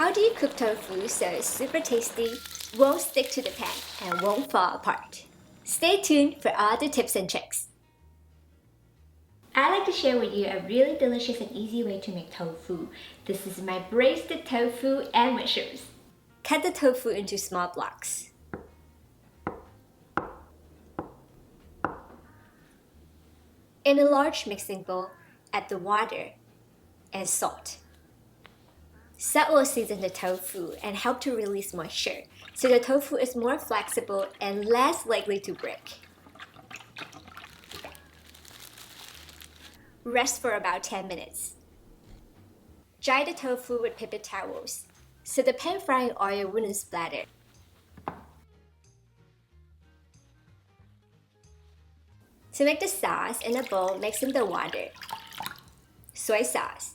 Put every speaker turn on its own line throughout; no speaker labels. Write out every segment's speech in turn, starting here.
How do you cook tofu so it's super tasty, won't stick to the pan, and won't fall apart? Stay tuned for all the tips and tricks. I'd like to share with you a really delicious and easy way to make tofu. This is my braised tofu and mushrooms. Cut the tofu into small blocks. In a large mixing bowl, add the water and salt. Salt will season the tofu and help to release moisture, so the tofu is more flexible and less likely to break. Rest for about 10 minutes. Dry the tofu with paper towels, so the pan frying oil wouldn't splatter. To make the sauce in a bowl, mix in the water, soy sauce,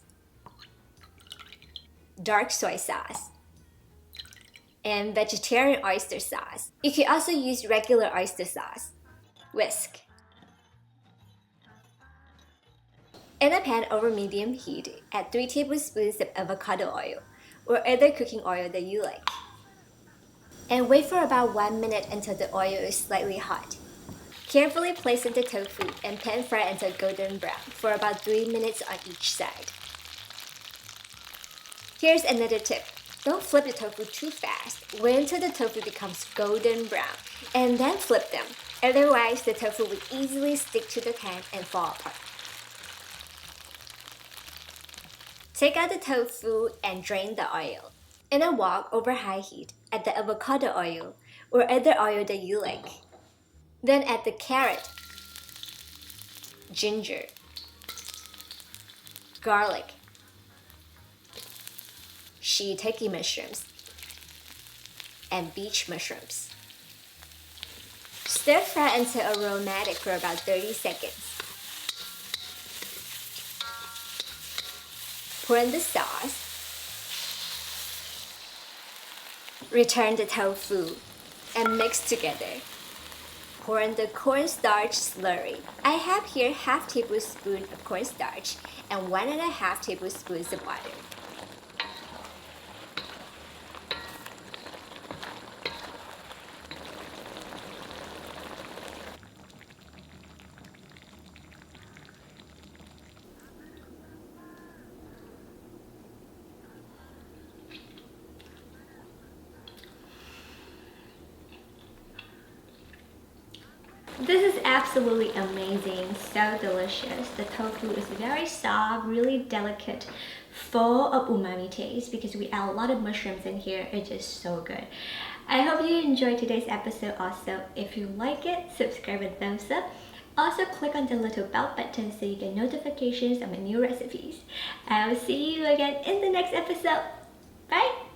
dark soy sauce, and vegetarian oyster sauce. You can also use regular oyster sauce. Whisk. In a pan over medium heat, add 3 tablespoons of avocado oil or other cooking oil that you like. And wait for about 1 minute until the oil is slightly hot. Carefully place in the tofu and pan fry until golden brown for about 3 minutes on each side. Here's another tip. Don't flip the tofu too fast. Wait until the tofu becomes golden brown and then flip them. Otherwise, the tofu will easily stick to the pan and fall apart. Take out the tofu and drain the oil. In a wok over high heat, add the avocado oil or other oil that you like. Then add the carrot, ginger, garlic, shiitake mushrooms, and beech mushrooms. Stir fry until aromatic for about 30 seconds. Pour in the sauce. Return the tofu and mix together. Pour in the cornstarch slurry. I have here half tablespoon of cornstarch and 1.5 tablespoons of water. This is absolutely amazing, so delicious. The tofu is very soft, really delicate, full of umami taste because we add a lot of mushrooms in here. It's just so good. I hope you enjoyed today's episode also. If you like it, subscribe and thumbs up. Also click on the little bell button so you get notifications of my new recipes. I will see you again in the next episode. Bye!